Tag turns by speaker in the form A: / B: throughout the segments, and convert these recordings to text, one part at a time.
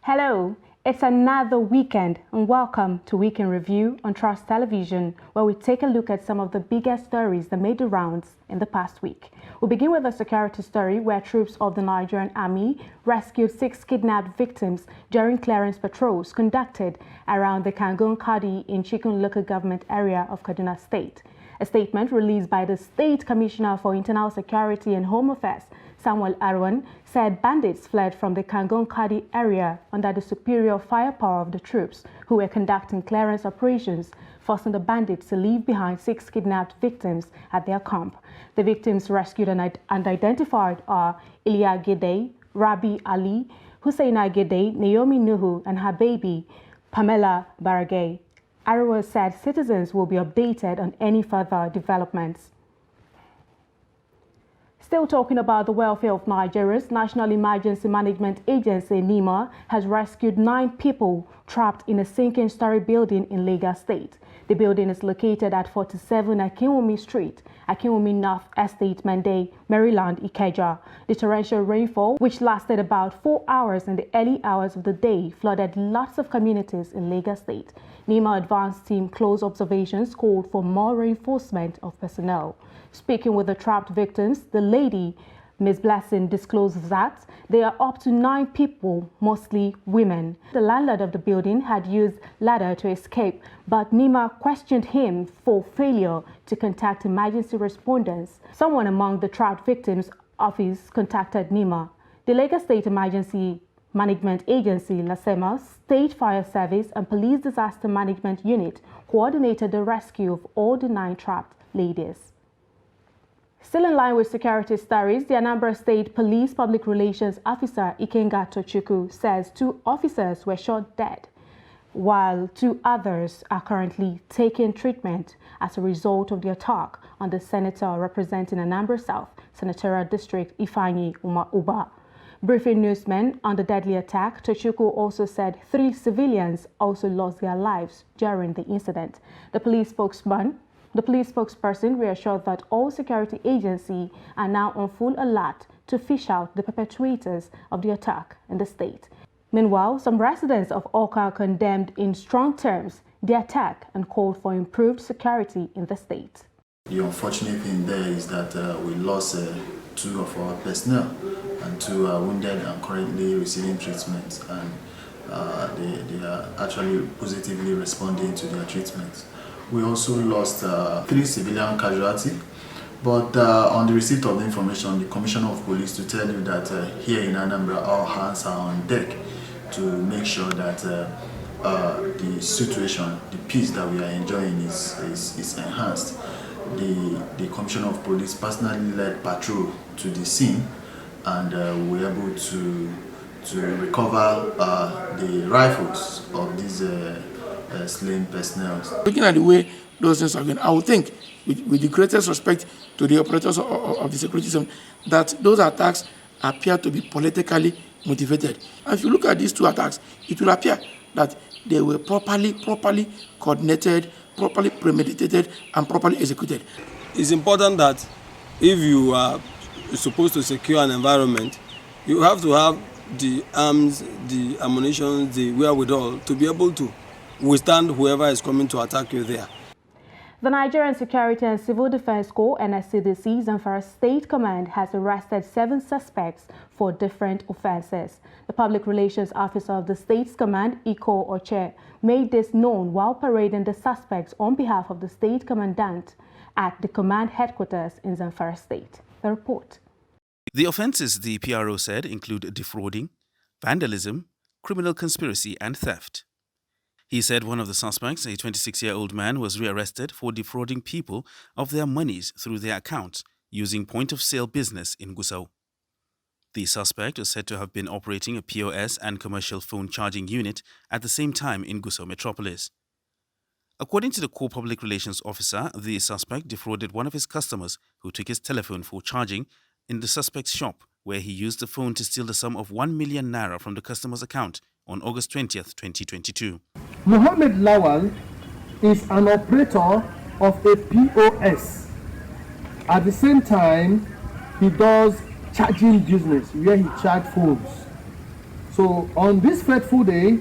A: Hello, it's another weekend and welcome to Weekend Review on Trust Television, where we take a look at some of the biggest stories that made the rounds in the past week. We'll begin with a security story where troops of the Nigerian Army rescued 6 kidnapped victims during clearance patrols conducted around the Kaduna in Chikun local government area of Kaduna State. A statement released by the State Commissioner for Internal Security and Home Affairs, Samuel Arwan, said bandits fled from the Kaduna area under the superior firepower of the troops who were conducting clearance operations, forcing the bandits to leave behind 6 kidnapped victims at their camp. The victims rescued and identified are Ilya Gede, Rabi Ali, Husseina Gede, Naomi Nuhu, and her baby, Pamela Baragay. Arwa said citizens will be updated on any further developments. Still talking about the welfare of Nigerians, National Emergency Management Agency, NEMA, has rescued 9 people trapped in a sinking story building in Lagos State. The building is located at 47 Akinwumi Street, Akinwumi North Estate, Mende, Maryland, Ikeja. The torrential rainfall, which lasted about 4 hours in the early hours of the day, flooded lots of communities in Lagos State. NEMA advanced team close observations called for more reinforcement of personnel. Speaking with the trapped victims, the lady, Ms. Blessing, disclosed that there are up to 9 people, mostly women. The landlord of the building had used ladder to escape, but NEMA questioned him for failure to contact emergency responders. Someone among the trapped victims' office contacted NEMA. The Lagos State Emergency Management Agency, LASEMA, State Fire Service, and Police Disaster Management Unit coordinated the rescue of all the 9 trapped ladies. Still in line with security stories, the Anambra State Police Public Relations Officer Ikenga Tochukwu says 2 officers were shot dead, while 2 others are currently taking treatment as a result of the attack on the senator representing Anambra South Senatorial District, Ifeanyi Uba. Briefing newsmen on the deadly attack, Tochukwu also said 3 civilians also lost their lives during the incident. The police spokesperson reassured that all security agencies are now on full alert to fish out the perpetrators of the attack in the state. Meanwhile, some residents of Awka condemned in strong terms the attack and called for improved security in the state.
B: The unfortunate thing there is that we lost 2 of our personnel, and 2 are wounded and currently receiving treatment, and they are actually positively responding to their treatment. We also lost 3 civilian casualties, but on the receipt of the information, the Commissioner of Police to tell you that here in Anambra, all hands are on deck to make sure that the situation, the peace that we are enjoying is enhanced. The Commissioner of Police personally led patrol to the scene, and we were able to recover the rifles of these slain personnel.
C: Looking at the way those things are going, I would think, with the greatest respect to the operators of the security system, that those attacks appear to be politically motivated. And if you look at these 2 attacks, it will appear that they were properly coordinated, properly premeditated, and properly executed.
D: It's important that if you are supposed to secure an environment, you have to have the arms, the ammunition, the wherewithal to be able to withstand whoever is coming to attack you there.
A: The Nigerian Security and Civil Defense Corps, NSCDC, Zamfara State Command has arrested 7 suspects for different offenses. The Public Relations Officer of the State's Command, Iko Oche, made this known while parading the suspects on behalf of the State Commandant at the command headquarters in Zamfara State. The report.
E: The offenses, the PRO said, include defrauding, vandalism, criminal conspiracy, and theft. He said one of the suspects, a 26-year-old man, was rearrested for defrauding people of their monies through their accounts using point-of-sale business in Gusau. The suspect was said to have been operating a POS and commercial phone charging unit at the same time in Gusau metropolis. According to the Corps Public Relations Officer, the suspect defrauded one of his customers who took his telephone for charging in the suspect's shop, where he used the phone to steal the sum of 1 million naira from the customer's account on August 20th, 2022.
F: Mohammed Lawal is an operator of a POS. At the same time, he does charging business where he charges phones. So on this fateful day,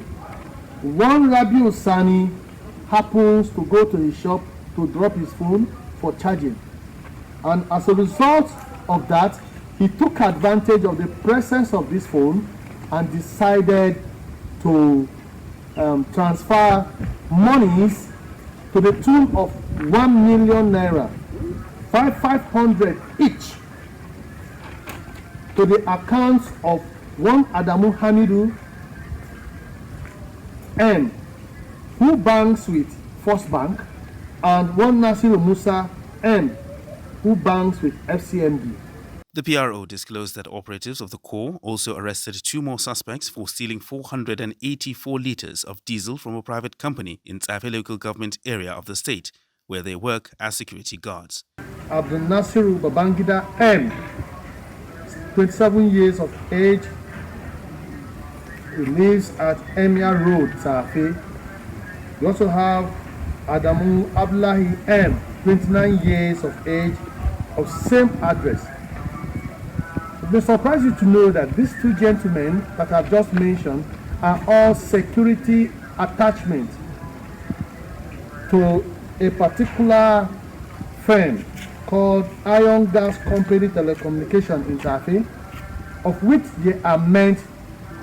F: one Rabiu Sani happens to go to his shop to drop his phone for charging. And as a result of that, he took advantage of the presence of this phone and decided to transfer monies to the tune of 1 million naira, 500 each, to the accounts of one Adamu Hamidu M, who banks with First Bank, and one Nasiru Musa M, who banks with FCMB.
E: The PRO disclosed that operatives of the Corps also arrested 2 more suspects for stealing 484 litres of diesel from a private company in Tsafe local government area of the state, where they work as security guards.
F: Abdul Nasiru Babangida M, 27 years of age, he lives at Emir Road, Tsafe. We also have Adamu Abdullahi M, 29 years of age, of same address. It may surprise you to know that these 2 gentlemen that I've just mentioned are all security attachments to a particular firm called Iron Gas Company Telecommunication in Tsafe, of which they are meant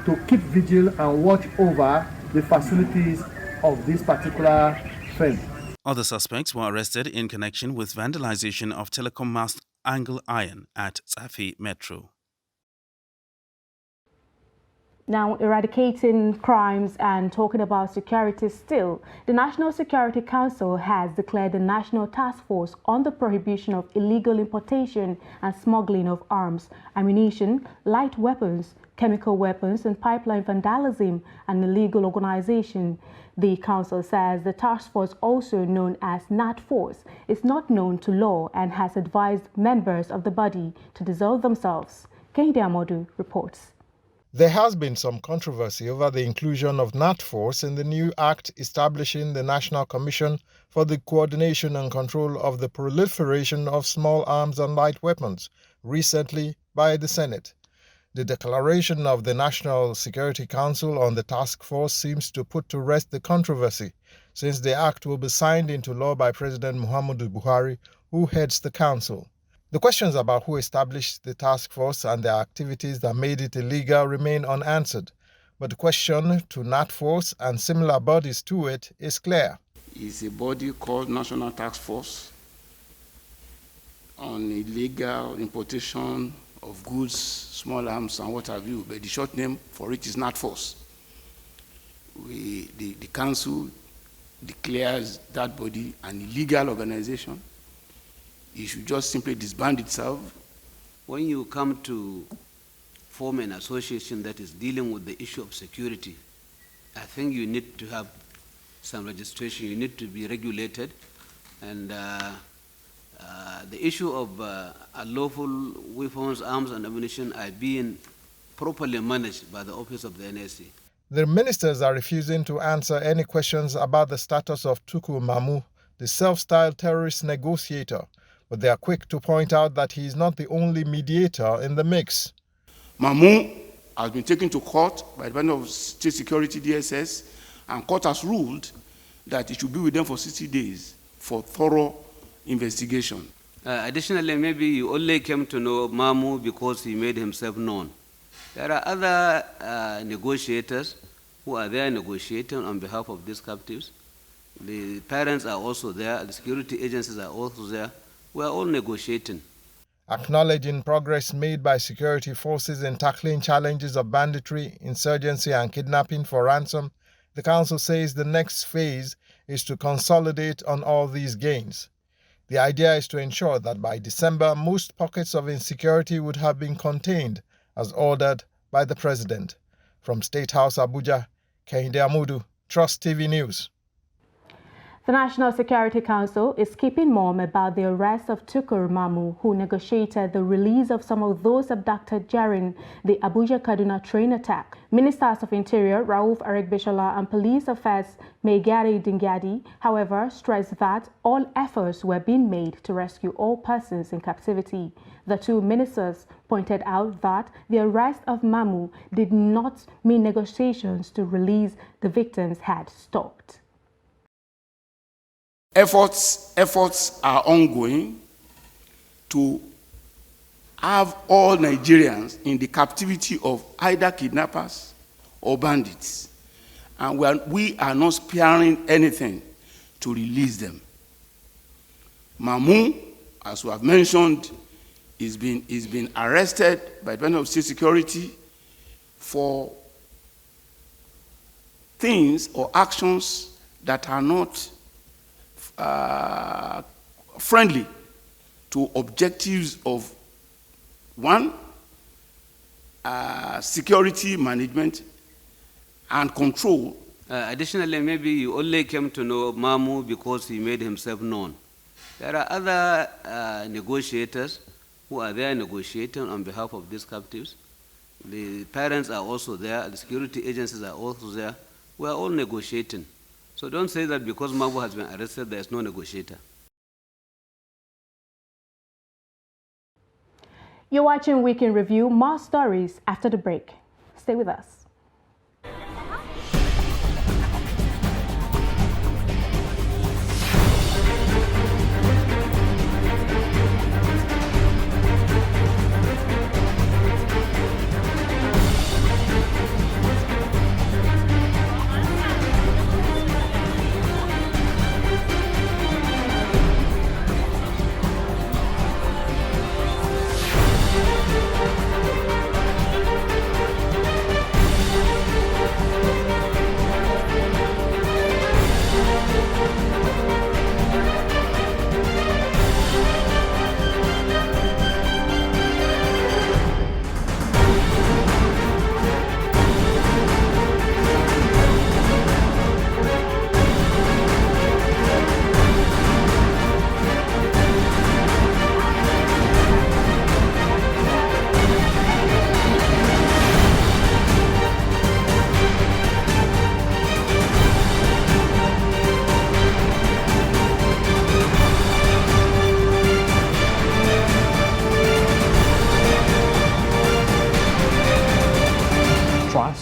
F: to keep vigil and watch over the facilities of this particular firm.
E: Other suspects were arrested in connection with vandalization of telecom mast angle iron at Tsafe Metro.
A: Now, eradicating crimes and talking about security still, the National Security Council has declared the National Task Force on the Prohibition of Illegal Importation and Smuggling of Arms, Ammunition, Light Weapons, Chemical Weapons and Pipeline Vandalism an illegal organization. The council says the task force, also known as NATForce, is not known to law and has advised members of the body to dissolve themselves. Kehinde Amodu reports.
G: There has been some controversy over the inclusion of NATForce in the new act establishing the National Commission for the Coordination and Control of the Proliferation of Small Arms and Light Weapons, recently by the Senate. The declaration of the National Security Council on the task force seems to put to rest the controversy, since the act will be signed into law by President Muhammadu Buhari, who heads the council. The questions about who established the task force and the activities that made it illegal remain unanswered, but the question to NATForce and similar bodies to it is clear.
H: It's a body called National Task Force on illegal importation of goods, small arms, and what have you, but the short name for it is NATForce. The council declares that body an illegal organization. It should just simply disband itself.
I: When you come to form an association that is dealing with the issue of security, I think you need to have some registration, you need to be regulated, and the issue of unlawful weapons, arms, and ammunition are being properly managed by the Office of the NSC.
G: The ministers are refusing to answer any questions about the status of Tuku Mamu, the self-styled terrorist negotiator, but they are quick to point out that he is not the only mediator in the mix.
H: Mamu has been taken to court by the Department of State Security, DSS, and court has ruled that it should be with them for 60 days for thorough investigation.
I: Additionally, maybe you only came to know Mamu because he made himself known. There are other negotiators who are there negotiating on behalf of these captives. The parents are also there, the security agencies are also there. We are all negotiating.
G: Acknowledging progress made by security forces in tackling challenges of banditry, insurgency, and kidnapping for ransom, the council says the next phase is to consolidate on all these gains. The idea is to ensure that by December, most pockets of insecurity would have been contained, as ordered by the President. From State House, Abuja, Kehinde Amodu, Trust TV News.
A: The National Security Council is keeping mum about the arrest of Tukur Mamu, who negotiated the release of some of those abducted during the Abuja-Kaduna train attack. Ministers of Interior Rauf Aregbesola and Police Affairs Megari Dingyadi, however, stressed that all efforts were being made to rescue all persons in captivity. The two ministers pointed out that the arrest of Mamu did not mean negotiations to release the victims had stopped.
H: Efforts are ongoing to have all Nigerians in the captivity of either kidnappers or bandits. And we are not sparing anything to release them. Mamu, as we have mentioned, is being arrested by the Department of State Security for things or actions that are not friendly to objectives of one, security management and control.
I: Additionally, maybe you only came to know Mamu because he made himself known. There are other negotiators who are there negotiating on behalf of these captives. The parents are also there, the security agencies are also there. We are all negotiating. So don't say that because Mamu has been arrested, there is no negotiator.
A: You're watching Week in Review. More stories after the break. Stay with us.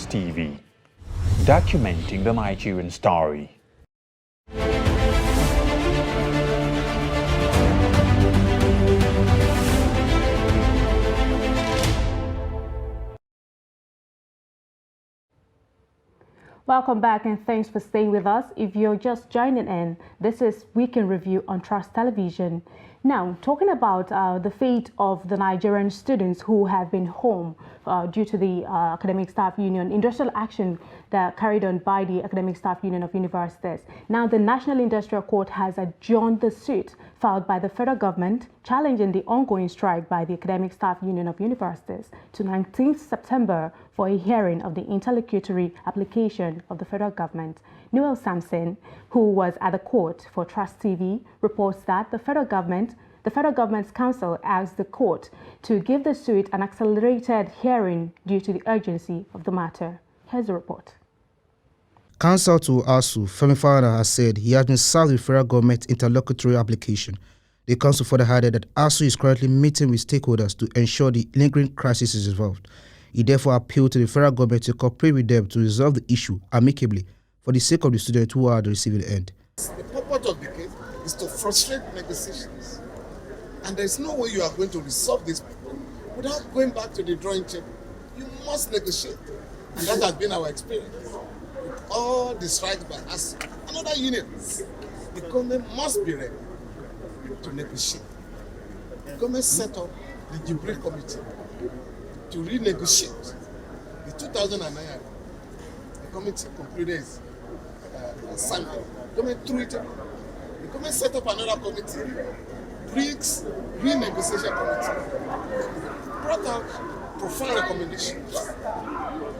J: TV, documenting the Nigerian story.
A: Welcome back and thanks for staying with us. If you're just joining in, this is Week in Review on Trust Television. Now, talking about the fate of the Nigerian students who have been home due to the Academic Staff Union industrial action that carried on by the Academic Staff Union of Universities. Now, the National Industrial Court has adjourned the suit filed by the federal government challenging the ongoing strike by the Academic Staff Union of Universities to 19th September for a hearing of the interlocutory application of the federal government. Noel Sampson, who was at the court for Trust TV, reports that the federal government's counsel asked the court to give the suit an accelerated hearing due to the urgency of the matter. Here's the report.
K: Counsel to ASU, Femi Falana, has said he has been served with federal government interlocutory application. The counsel further added that ASU is currently meeting with stakeholders to ensure the lingering crisis is resolved. He therefore appealed to the federal government to cooperate with them to resolve the issue amicably for the sake of the students who are at the receiving end.
L: The purpose of the case is to frustrate negotiations. And there's no way you are going to resolve this without going back to the drawing table. You must negotiate. And that has been our experience. With all the strikes by us and other unions, the government must be ready to negotiate. The government set up the Jibril Committee to renegotiate the 2009 agreement. The committee concluded its assignment. The government threw it up. The government set up another committee, BRICS Renegotiation Committee, brought out profound recommendations.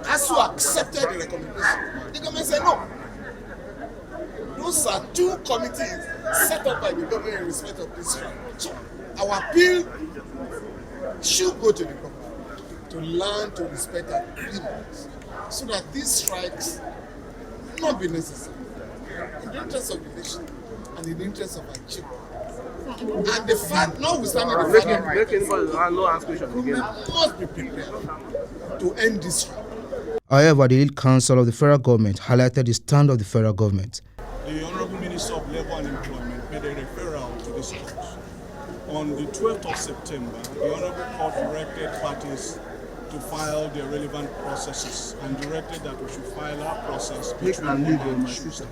L: ASU accepted the recommendation. The government said no. those are two committees set up by the government in respect of this strike. So our appeal should go to the government to learn to respect agreements so that these strikes will not be necessary in the interest of the nation and in the interest of our children. And the fact, notwithstanding the fact that we must be prepared to end this strike.
K: However, the lead counsel of the federal government highlighted the stand of the federal government.
M: The Honorable Minister of Labour and Employment made a referral to this court. On the 12th of September, the Honorable Court directed parties to file their relevant processes and directed that we should file our process between Monday and Tuesday.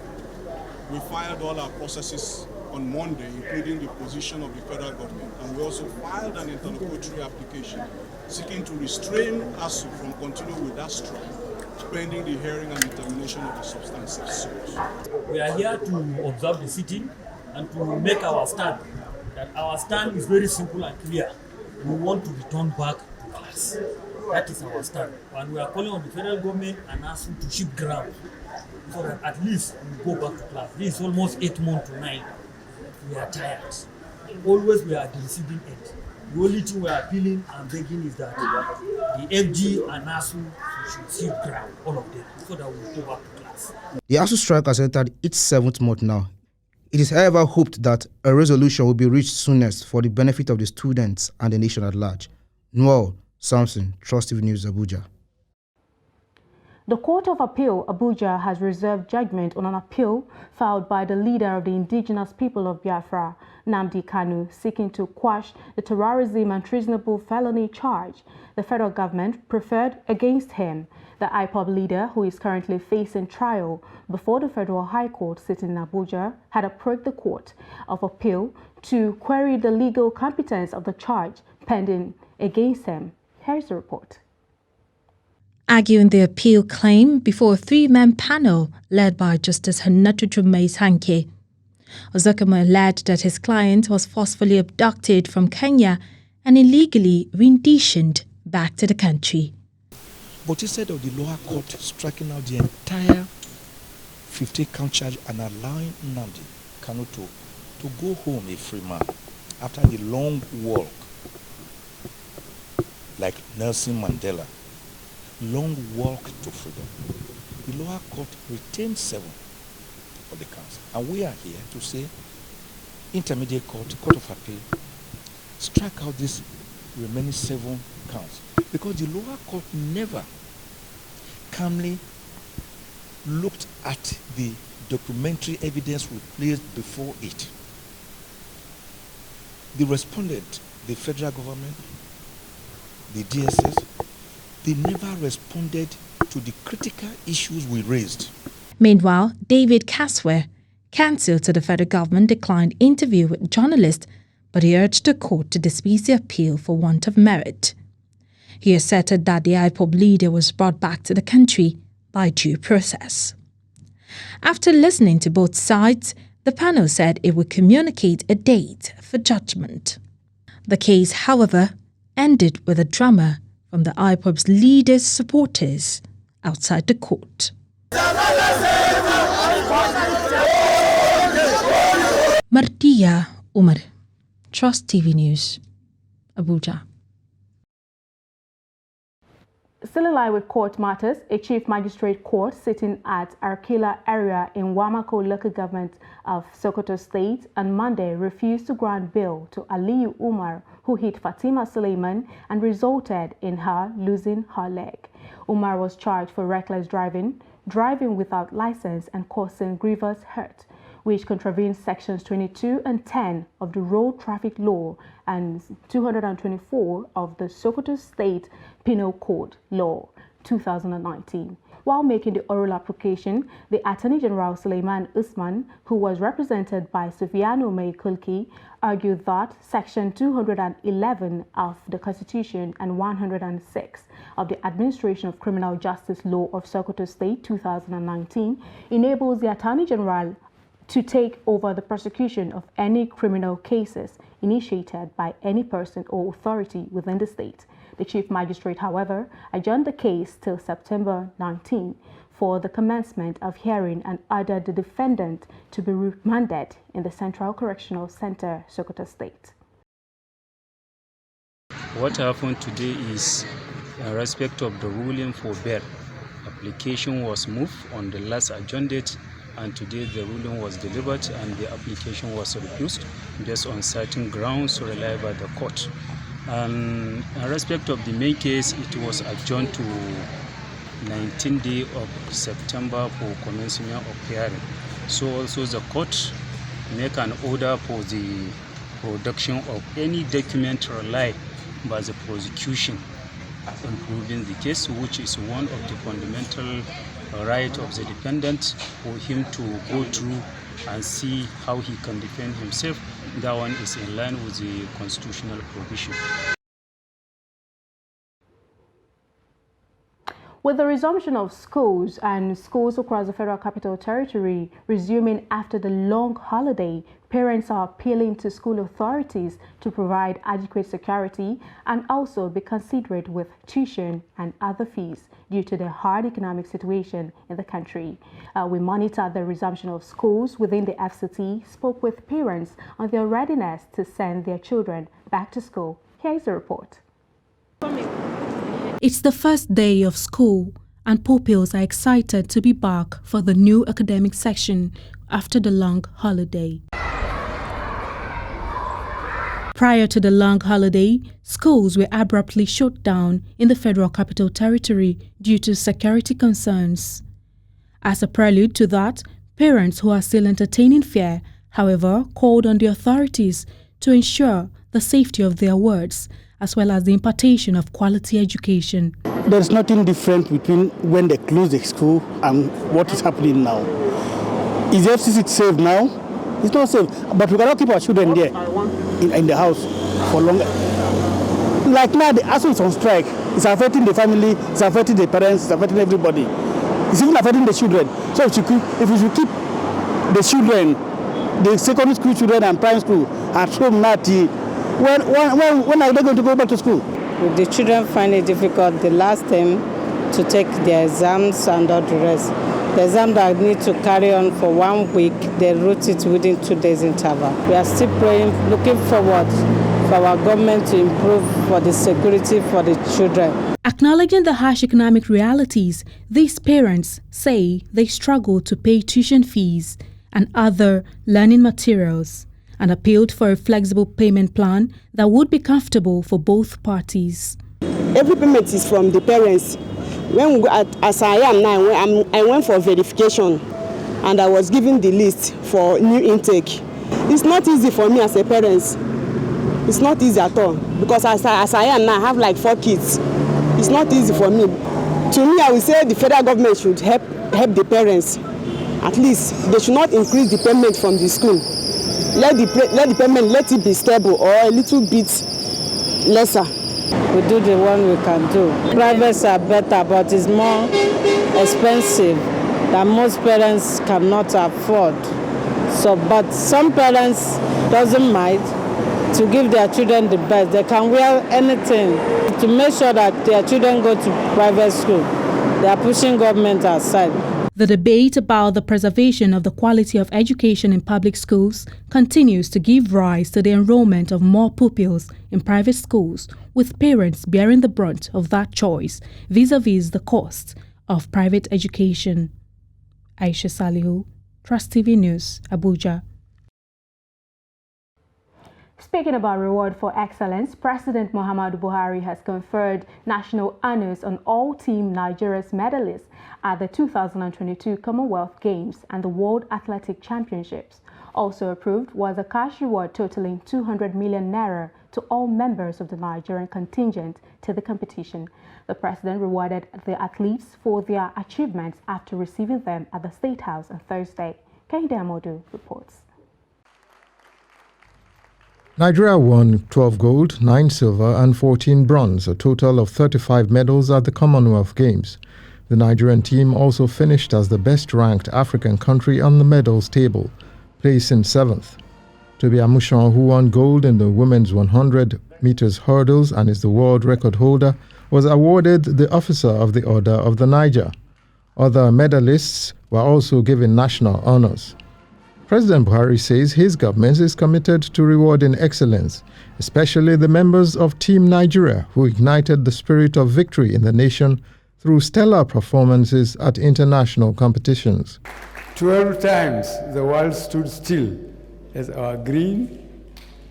M: We filed all our processes on Monday, including the position of the federal government, and we also filed an interlocutory application seeking to restrain ASU from continuing with that strike, pending the hearing and determination of the substantive source.
N: We are here to observe the sitting and to make our stand. That our stand is very simple and clear. We want to return back to class. That is our stand. And we are calling on the federal government and ASU to shift ground so that at least we go back to class. This is almost 8 months to 9. We are tired. Always we are at the receiving end. The only thing we are appealing and begging is that the FG and ASU should shift ground, all of them, so that we go back to class.
K: The ASU strike has entered its 7th month now. It is however hoped that a resolution will be reached soonest for the benefit of the students and the nation at large. Noel Samson, Trust TV News, Abuja.
A: The Court of Appeal, Abuja, has reserved judgment on an appeal filed by the leader of the indigenous people of Biafra, Nnamdi Kanu, seeking to quash the terrorism and treasonable felony charge the federal government preferred against him. The IPOB leader, who is currently facing trial before the Federal High Court sitting in Abuja, had approached the Court of Appeal to query the legal competence of the charge pending against him. Here's the report.
O: Arguing the appeal claim before a 3-man panel led by Justice Hannatu Jummais Hanke, Ozokamo alleged that his client was forcefully abducted from Kenya and illegally renditioned back to the country.
P: But instead of the lower court striking out the entire 50-count charge and allowing Nnamdi Kanu to go home a free man after the long walk, like Nelson Mandela, long walk to freedom, the lower court retained 7 of the counts. And we are here to say, intermediate court, Court of Appeal, strike out these remaining 7 counts. Because the lower court never calmly looked at the documentary evidence we placed before it. The respondent, the federal government, the DSS, they never responded to the critical issues we raised.
O: Meanwhile, David Caswell, counsel to the federal government, declined interview with journalists, but he urged the court to dismiss the appeal for want of merit. He asserted that the IPOB leader was brought back to the country by due process. After listening to both sides, the panel said it would communicate a date for judgment. The case, however, ended with a drama from the IPOB's leaders' supporters outside the court. Martia Umar, Trust TV News, Abuja.
A: Still in line with court matters, a chief magistrate court sitting at Arkila area in Wamako local government of Sokoto State on Monday refused to grant bail to Aliyu Umar, who hit Fatima Suleiman and resulted in her losing her leg. Umar was charged for reckless driving, driving without license and causing grievous hurt, which contravenes sections 22 and 10 of the Road Traffic Law and 224 of the Sokoto State Penal Code Law 2019. While making the oral application, the Attorney General Suleiman Usman, who was represented by Sufiano Meikulki, argued that Section 211 of the Constitution and 106 of the Administration of Criminal Justice Law of Sokoto State 2019 enables the Attorney General to take over the prosecution of any criminal cases initiated by any person or authority within the state. The Chief Magistrate, however, adjourned the case till September 19 for for the commencement of hearing and ordered the defendant to be remanded in the Central Correctional Center, Sokoto State.
Q: What happened today is, in respect of the ruling for bail, application was moved on the last adjourned date, and today the ruling was delivered and the application was refused based on certain grounds relied by the court. In respect of the main case, it was adjourned to 19th day of September for commencement of hearing. So also the court make an order for the production of any document relied by the prosecution in proving the case, which is one of the fundamental right of the defendant for him to go through and see how he can defend himself. That one is in line with the constitutional provision.
A: With the resumption of schools and schools across the Federal Capital Territory resuming after the long holiday, parents are appealing to school authorities to provide adequate security and also be considerate with tuition and other fees due to the hard economic situation in the country. We monitored the resumption of schools within the FCT, spoke with parents on their readiness to send their children back to school. Here's the report.
O: It's the first day of school, and pupils are excited to be back for the new academic session after the long holiday. Prior to the long holiday, schools were abruptly shut down in the Federal Capital Territory due to security concerns. As a prelude to that, parents who are still entertaining fear, however, called on the authorities to ensure the safety of their wards, as well as the impartation of quality education.
R: There's nothing different between when they close the school and what is happening now. Is the FCC safe now? It's not safe, but we cannot keep our children there in the house for longer. Like now, the ASU is on strike. It's affecting the family, it's affecting the parents, it's affecting everybody. It's even affecting the children. So if we should keep the children, the secondary school children and primary school at home now, when are they going to go back to school?
S: The children find it difficult the last time to take their exams and all the rest. The exam that need to carry on for 1 week, they wrote it within 2 days interval. We are still praying, looking forward for our government to improve for the security for the children.
O: Acknowledging the harsh economic realities, these parents say they struggle to pay tuition fees and other learning materials, and appealed for a flexible payment plan that would be comfortable for both parties.
T: Every payment is from the parents. As I am now, I went for verification and I was given the list for new intake. It's not easy for me as a parent. It's not easy at all because as I am now, I have like 4 kids. It's not easy for me. To me, I would say the federal government should help the parents. At least they should not increase the payment from the school. Let the payment, let it be stable or a little bit lesser.
S: We do the one we can do. Privates are better, but it's more expensive that most parents cannot afford. So, but some parents doesn't mind to give their children the best. They can wear anything to make sure that their children go to private school. They are pushing government aside.
O: The debate about the preservation of the quality of education in public schools continues to give rise to the enrollment of more pupils in private schools, with parents bearing the brunt of that choice vis-a-vis the cost of private education. Aisha Salihu, Trust TV News, Abuja.
A: Speaking about reward for excellence, President Muhammadu Buhari has conferred national honors on all Team Nigeria's medalists at the 2022 Commonwealth Games and the World Athletic Championships. Also approved was a cash reward totaling 200 million naira to all members of the Nigerian contingent to the competition. The president rewarded the athletes for their achievements after receiving them at the State House on Thursday. Kehinde Amodu reports.
G: Nigeria won 12 gold, 9 silver and 14 bronze, a total of 35 medals at the Commonwealth Games. The Nigerian team also finished as the best-ranked African country on the medals table, placing 7th. Tobi Amusan, who won gold in the women's 100 meters hurdles and is the world record holder, was awarded the Officer of the Order of the Niger. Other medalists were also given national honors. President Buhari says his government is committed to rewarding excellence, especially the members of Team Nigeria who ignited the spirit of victory in the nation through stellar performances at international competitions.
U: 12 times the world stood still as our green,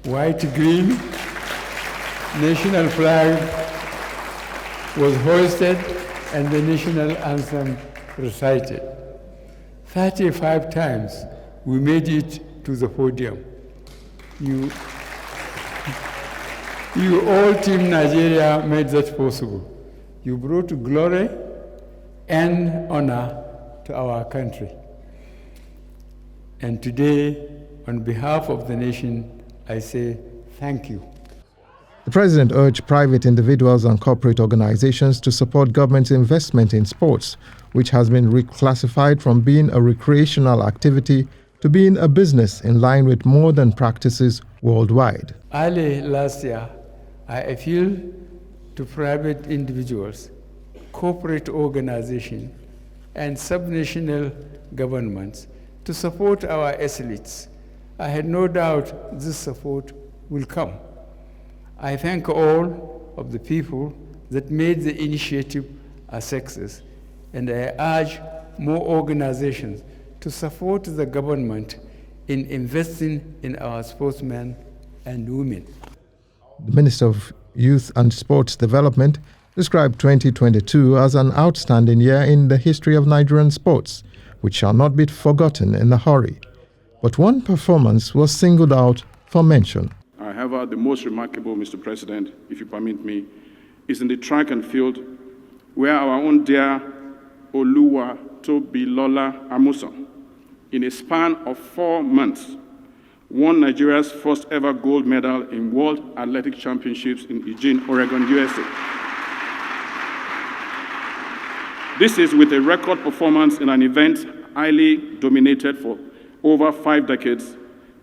U: white-green national flag was hoisted and the national anthem recited. 35 times we made it to the podium. You all Team Nigeria made that possible. You brought glory and honor to our country. And today, on behalf of the nation, I say thank you.
G: The President urged private individuals and corporate organizations to support government's investment in sports, which has been reclassified from being a recreational activity to being a business in line with modern practices worldwide.
U: Early last year, I appealed to private individuals, corporate organizations, and subnational governments to support our athletes. I had no doubt this support will come. I thank all of the people that made the initiative a success, and I urge more organizations to support the government in investing in our sportsmen and women.
G: The Minister of Youth and Sports Development described 2022 as an outstanding year in the history of Nigerian sports, which shall not be forgotten in a hurry. But one performance was singled out for mention.
V: However, the most remarkable, Mr. President, if you permit me, is in the track and field, where our own dear Oluwa Tobilola Amusan, in a span of 4 months, won Nigeria's first ever gold medal in World Athletic Championships in Eugene, Oregon, USA. This is with a record performance in an event highly dominated for over 5 decades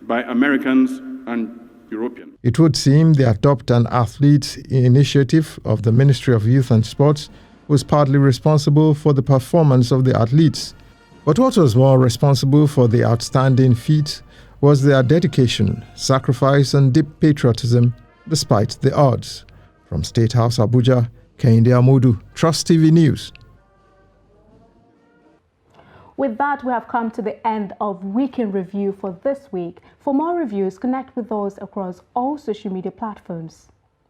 V: by Americans and Europeans.
G: It would seem the Adopt an Athlete initiative of the Ministry of Youth and Sports was partly responsible for the performance of the athletes. But what was more responsible for the outstanding feat was their dedication, sacrifice, and deep patriotism despite the odds. From State House, Abuja, Kehinde Amodu, Trust TV News.
A: With that, we have come to the end of Weekend Review for this week. For more reviews, connect with us across all social media platforms.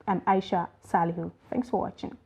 A: I'm Aisha Salihu. Thanks for watching.